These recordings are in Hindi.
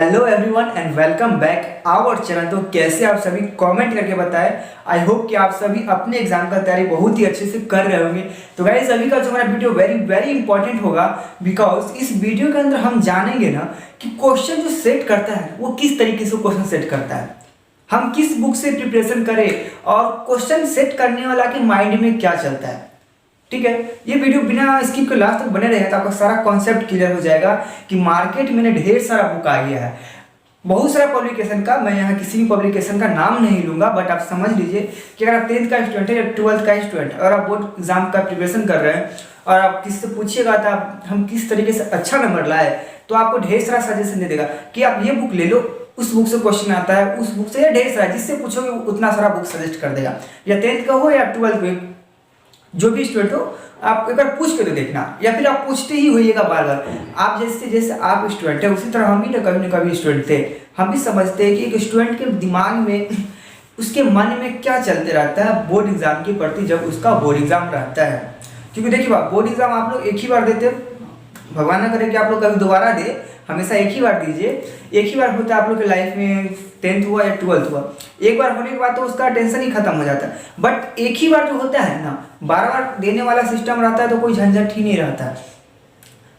Hello everyone and welcome back our channel. तो कैसे आप सभी कमेंट करके बताएं। आई होप कि आप सभी अपने एग्जाम का तैयारी बहुत ही अच्छे से कर रहे होंगे। तो गाइस अभी का जो हमारा वीडियो वेरी वेरी इंपॉर्टेंट होगा, बिकॉज इस वीडियो के अंदर हम जानेंगे ना कि क्वेश्चन जो सेट करता है वो किस तरीके से क्वेश्चन सेट करता है, हम किस बुक से प्रिपरेशन करें और क्वेश्चन सेट करने वाला के माइंड में क्या चलता है। ठीक है, ये वीडियो बिना स्किप के लास्ट तक बने रहे तो आपका सारा कॉन्सेप्ट क्लियर हो जाएगा कि मार्केट में ढेर सारा बुक आ गया है, बहुत सारा पब्लिकेशन का। मैं यहाँ किसी भी पब्लिकेशन का नाम नहीं लूंगा, बट आप समझ लीजिए कि अगर आप 10th का स्टूडेंट है या 12th का स्टूडेंट और आप बोर्ड एग्जाम का प्रिपरेशन कर रहे हैं और आप किसी से पूछिएगा तो आप हम किस तरीके से अच्छा नंबर लाए, तो आपको ढेर सारा सजेशन दे देगा कि आप ये बुक ले लो, उस बुक से क्वेश्चन आता है, उस बुक से ढेर सारा, जिससे पूछोगे उतना सारा बुक सजेस्ट कर देगा। या 10th का हो या 12th में जो भी स्टूडेंट हो, आप एक बार पूछ के तो देखना, या फिर आप पूछते ही होइएगा बार बार। आप जैसे जैसे आप स्टूडेंट है उसी तरह हम भी ना कभी स्टूडेंट थे। हम भी समझते हैं कि एक स्टूडेंट के दिमाग में उसके मन में क्या चलते रहता है बोर्ड एग्जाम के प्रति जब उसका बोर्ड एग्जाम रहता है। क्योंकि देखिए बोर्ड एग्जाम आप लोग एक ही बार देते, भगवान ना करे कि आप लोग कभी दोबारा दे, हमेशा एक ही बार दीजिए। एक ही बार होता है आप लोग के लाइफ में, 10th हुआ या 12th हुआ, एक बार होने के बाद तो उसका टेंशन ही खत्म हो जाता है। बट एक ही बार जो होता है ना, बार बार देने वाला सिस्टम रहता है तो कोई झंझट ही नहीं रहता है।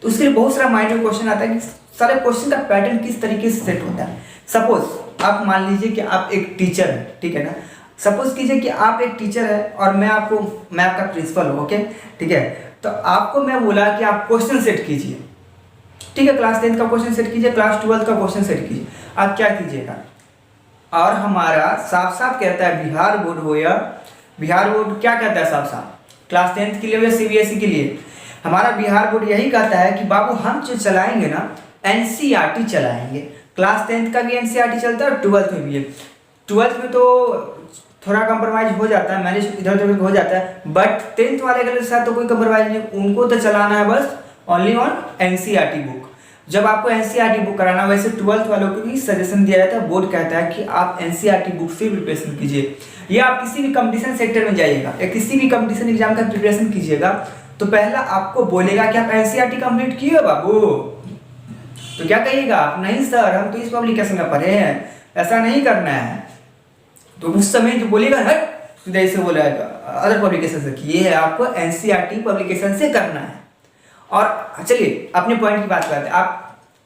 तो उसके लिए बहुत सारा माइंड में क्वेश्चन आता है कि सारे क्वेश्चन का पैटर्न किस तरीके से सेट होता है। सपोज आप मान लीजिए कि आप एक टीचर है, ठीक है ना। सपोज कीजिए कि आप एक टीचर है और मैं आपका प्रिंसिपल हूँ, ओके ठीक है। तो आपको मैं बोला कि आप क्वेश्चन सेट कीजिए, ठीक है, क्लास 10th का क्वेश्चन सेट कीजिए, क्लास 12th का क्वेश्चन सेट कीजिए। आप क्या कीजिएगा, और हमारा साफ साफ कहता है बिहार बोर्ड हो या बिहार बोर्ड क्या कहता है साफ साफ, क्लास 10th के लिए या सीबीएसई के लिए, हमारा बिहार बोर्ड यही कहता है कि बाबू हम जो चलाएंगे ना एनसीईआरटी चलाएंगे। क्लास 10th का भी एनसीईआरटी चलता है और 12th में भी है। 12th में तो थोड़ा कंप्रोमाइज हो जाता है, मैनेज इधर उधर हो जाता है, बट 10th वाले के साथ तो कोई कंप्रोमाइज नहीं, उनको तो चलाना है बस ओनली ऑन एनसीईआरटी बुक। जब आपको एनसीईआरटी बुक कराना, वैसे 12th वालों को भी सजेशन दिया जाता है, बोर्ड कहता है कि आप एनसीईआरटी बुक से प्रिपरेशन कीजिए। या आप किसी भी कंपटीशन सेक्टर में जाइएगा या किसी भी कंपटीशन एग्जाम का प्रिपरेशन कीजिएगा तो पहला आपको बोलेगा कि आप एनसीईआरटी कंप्लीट किए बाबू, तो क्या कहिएगा आप, नहीं सर हम तो इस पब्लिकेशन का पढ़े हैं, ऐसा नहीं करना है। तो उस समय जो बोलेगा हट सीधे से बोलेगा अदर पब्लिकेशन से, ये है आपको एनसीईआरटी पब्लिकेशन से करना है। और चलिए अपने पॉइंट की बात करते हैं।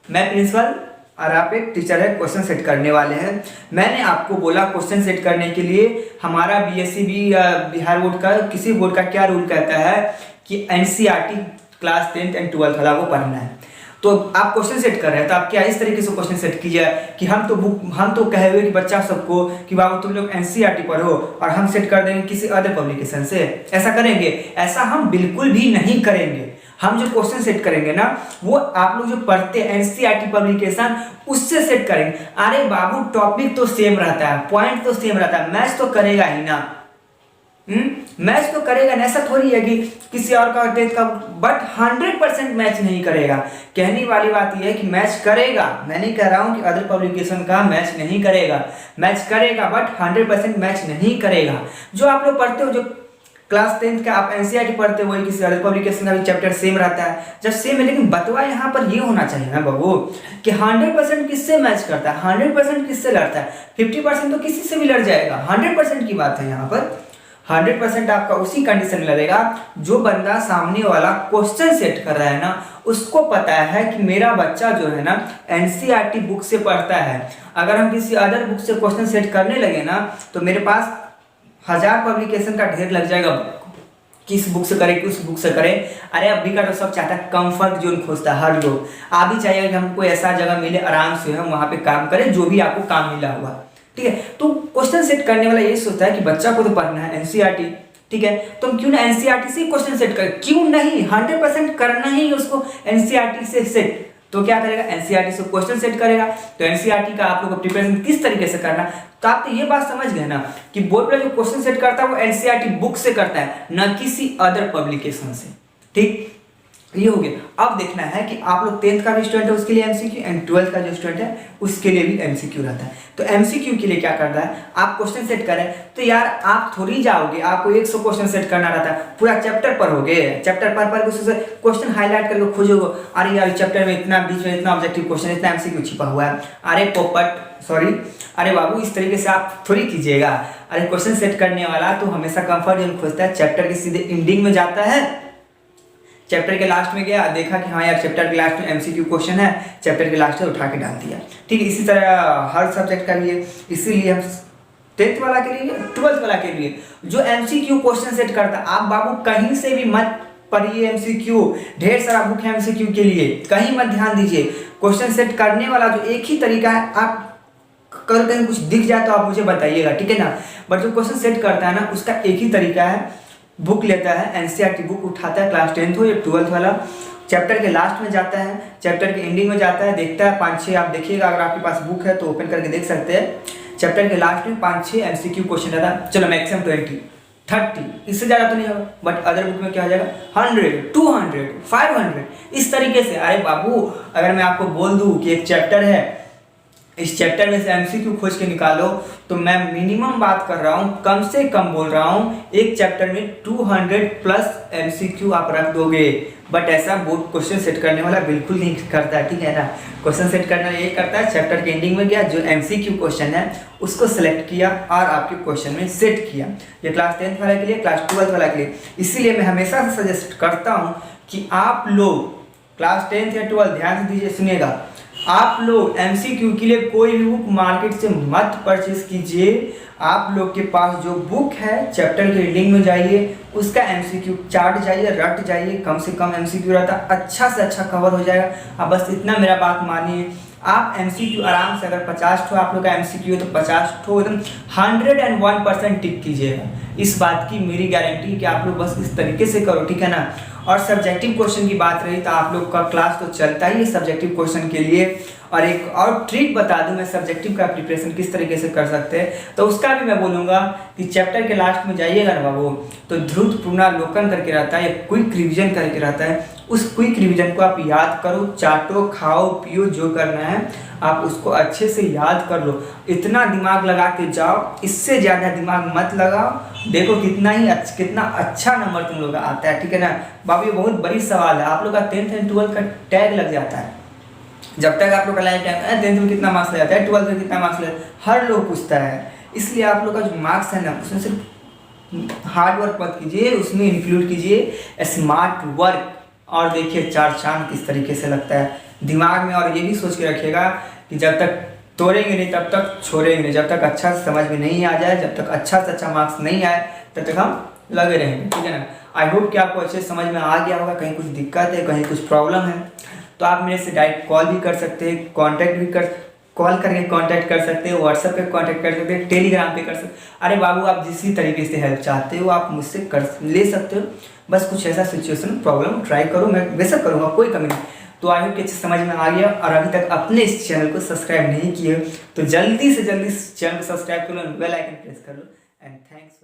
मैं प्रिंसिपल और आप एक टीचर है, क्वेश्चन सेट करने वाले हैं। मैंने आपको बोला क्वेश्चन सेट करने के लिए हमारा बीएससी बिहार बोर्ड का किसी बोर्ड का क्या रूल कहता है कि NCERT class 10th and 12th वाला को पढ़ना है। तो आप क्वेश्चन सेट कर रहे हैं तो आप क्या इस तरीके से क्वेश्चन सेट कीजिए कि हम तो कहे हुए कि बच्चा सबको कि बाबू तुम लोग एनसीईआरटी पढ़ो और हम सेट कर देंगे किसी अदर पब्लिकेशन से। ऐसा करेंगे? ऐसा हम बिल्कुल भी नहीं करेंगे। हम जो क्वेश्चन सेट करेंगे ना वो आप लोग जो पढ़ते हैं एनसीईआरटी पब्लिकेशन उससे सेट करेंगे। अरे बाबू टॉपिक तो सेम रहता है, पॉइंट तो सेम रहता है, मैच तो करेगा ही ना। मैच तो करेगा ना, ऐसा थोड़ी है कि किसी और का 10th का, बट 100% मैच नहीं करेगा। कहने वाली बात यह है कि मैच करेगा, मैं नहीं कह रहा हूं कि अदर पब्लिकेशन का मैच नहीं करेगा, मैच करेगा बट 100% मैच नहीं करेगा। जो आप लोग पढ़ते हो, जो क्लास 10th का आप एनसीईआरटी पढ़ते हो, वही किसी अदर पब्लिकेशन का भी चैप्टर सेम रहता है। जब सेम है, लेकिन बतवा यहाँ पर ये होना चाहिए ना बाबू कि 100% किससे मैच करता है, 100% किससे लड़ता है, 50% तो किसी से भी लड़ जाएगा। 100% की बात है यहाँ पर। 100% आपका उसी कंडीशन में लगेगा जो बंदा सामने वाला क्वेश्चन सेट कर रहा है ना, उसको पता है कि मेरा बच्चा जो है ना एनसीईआरटी बुक से पढ़ता है। अगर हम किसी अदर बुक से क्वेश्चन सेट करने लगे ना तो मेरे पास 1000 पब्लिकेशन का ढेर लग जाएगा, किस बुक से करें किस बुक से करें। अरे अभी का तो सब चाहता है, कंफर्ट जोन खोजता है हर लोग। आप भी चाहिए कि हमको ऐसा जगह मिले आराम से हम वहां पे काम करें, जो भी आपको काम मिला हुआ, ठीक है। तो क्वेश्चन सेट करने वाला ये सोचता है कि बच्चा को तो पढ़ना है एनसीईआरटी, ठीक है, तो हम क्यों ना एनसीईआरटी से क्वेश्चन सेट करें, क्यों नहीं, 100% करना ही उसको एनसीईआरटी से सेट। तो क्या करेगा, एनसीईआरटी से क्वेश्चन सेट करेगा। तो एनसीईआरटी का आप लोग को प्रिपरेशन किस तरीके से करना, तो आप तो ये बात समझ गए ना कि बोर्ड पर जो क्वेश्चन सेट करता है वो एनसीईआरटी बुक से करता है, ना किसी अदर पब्लिकेशन से, ठीक। ये हो गया। अब देखना है कि आप लोग 10th का भी स्टूडेंट है उसके लिए एमसीक्यू एंड 12th का जो स्टूडेंट है उसके लिए भी एमसीक्यू रहता है। तो एमसीक्यू के लिए क्या करना है, आप क्वेश्चन सेट करें तो यार आप थोड़ी जाओगे, आपको 100 क्वेश्चन सेट करना रहता है, पूरा चैप्टर पढ़ोगे, चैप्टर पढ़ उससे क्वेश्चन हाईलाइट करके खोजोगे, अरे यार चैप्टर में इतना बीच में इतना ऑब्जेक्टिव क्वेश्चन इतना एमसीक्यू छिपा हुआ है, अरे पोपट सॉरी अरे बाबू इस तरीके से आप थोड़ी कीजिएगा। अरे क्वेश्चन सेट करने वाला तो हमेशा कंफर्ट जोन खोजता है, चैप्टर के सीधे एंडिंग में जाता है, चैप्टर के लास्ट में गया देखा कि हाँ यार चैप्टर के लास्ट में एमसीक्यू क्वेश्चन है, चैप्टर के लास्ट में उठा के डाल दिया। ठीक है, इसी तरह हर सब्जेक्ट का भी है। इसीलिए हम 10th वाला के लिए 12th वाला के लिए जो एमसीक्यू क्वेश्चन सेट करता है, आप बाबू कहीं से भी मत पढ़िए एमसीक्यू, ढेर सारा बुक है एमसीक्यू के लिए, कहीं मत ध्यान दीजिए। क्वेश्चन सेट करने वाला जो एक ही तरीका है, आप कल कहीं कुछ दिख जाए तो आप मुझे बताइएगा, ठीक है ना। बट जो क्वेश्चन सेट करता है ना उसका एक ही तरीका है, बुक लेता है एनसीईआरटी बुक उठाता है, क्लास 10th हो या 12th वाला, चैप्टर के लास्ट में जाता है, चैप्टर के एंडिंग में जाता है, देखता है 5-6, आप देखिएगा अगर आपके पास बुक है तो ओपन करके देख सकते हैं, चैप्टर के लास्ट में 5-6 एमसीक्यू क्वेश्चन रहता है। चलो मैक्सिमम 20-30, इससे ज़्यादा तो नहीं होगा, बट अदर बुक में क्या हो जाएगा 100, 200, 500 इस तरीके से। अरे बाबू अगर मैं आपको बोल दूँ कि एक चैप्टर है, इस चैप्टर में से एमसीक्यू खोज के निकालो, तो मैं मिनिमम बात कर रहा हूँ, कम से कम बोल रहा हूँ, एक चैप्टर में 200 प्लस एमसीक्यू आप रख दोगे। बट ऐसा बोर्ड क्वेश्चन सेट करने वाला बिल्कुल नहीं करता है, ठीक है ना। क्वेश्चन सेट करने वाला ये करता है, चैप्टर के एंडिंग में गया, जो एमसीक्यू क्वेश्चन है उसको सेलेक्ट किया और आपके क्वेश्चन में सेट किया। ये क्लास 10th वाले के लिए, क्लास 12th वाला के लिए। इसीलिए मैं हमेशा से सजेस्ट करता हूँ कि आप लोग क्लास 10th या 12th ध्यान से दीजिए, सुनिएगा, आप लोग एमसीक्यू के लिए कोई भी बुक मार्केट से मत परचेज कीजिए। आप लोग के पास जो बुक है चैप्टर के रीडिंग में जाइए, उसका एमसीक्यू चार्ट जाइए, रट जाइए, कम से कम एमसीक्यू रहता, अच्छा से अच्छा कवर हो जाएगा। आप बस इतना मेरा बात मानिए, आप एमसीक्यू आराम से, अगर 50 ठो आप लोग का एमसीक्यू है तो 50 ठो एकदम 101% टिक कीजिएगा। इस बात की मेरी गारंटी है कि आप लोग बस इस तरीके से करो, ठीक है ना। और सब्जेक्टिव क्वेश्चन की बात रही तो आप लोग का क्लास तो चलता ही है सब्जेक्टिव क्वेश्चन के लिए। और एक और ट्रिक बता दूं मैं, सब्जेक्टिव का प्रिपरेशन किस तरीके से कर सकते हैं, तो उसका भी मैं बोलूँगा कि चैप्टर के लास्ट में जाइएगा ना बाबू, तो ध्रुत पुनरावलोकन करके रहता है, क्विक रिविजन करके रहता है। उस क्विक रिविजन को आप याद करो, चाटो, खाओ, पियो, जो करना है आप उसको अच्छे से याद कर लो। इतना दिमाग लगा के जाओ, इससे ज़्यादा दिमाग मत लगाओ। देखो कितना अच्छा नंबर तुम लोग का आता है, ठीक है ना बाबू। ये बहुत बड़ी सवाल है, आप लोग का 10th एंड 12th का टैग लग जाता है। जब तक आप लोग का लाइफ टाइम है 10th में कितना मार्क्स लग जाता है, 12th में कितना मार्क्स लग जाता है, हर लोग पूछता है। इसलिए आप लोग का जो मार्क्स है ना उसमें सिर्फ हार्ड वर्क मत कीजिए, उसमें इंक्लूड कीजिए स्मार्ट वर्क। और देखिए चार चांद किस तरीके से लगता है दिमाग में। और ये भी सोच के रखिएगा कि जब तक तोड़ेंगे नहीं तब तक छोड़ेंगे नहीं, जब तक अच्छा से समझ में नहीं आ जाए, जब तक अच्छा से अच्छा मार्क्स नहीं आए तब तक हम लगे रहेंगे, ठीक है ना। आई होप कि आपको अच्छे समझ में आ गया होगा। कहीं कुछ दिक्कत है, कहीं कुछ प्रॉब्लम है तो आप मेरे से डायरेक्ट कॉल भी कर सकते हैं, कॉल करके कांटेक्ट कर सकते हो, व्हाट्सएप पे कांटेक्ट कर सकते हैं, टेलीग्राम पे कर सकते हो। अरे बाबू आप जिस तरीके से हेल्प चाहते हो आप मुझसे कर ले सकते हो। बस कुछ ऐसा सिचुएशन प्रॉब्लम ट्राई करो, मैं बेशक करूँगा, कोई कमी नहीं। तो आई होप कि अच्छे समझ में आ गया। और अभी तक अपने इस चैनल को सब्सक्राइब नहीं किए तो जल्दी से जल्दी इस चैनल को सब्सक्राइब कर लो, बेल आइकन प्रेस कर लो। And thanks.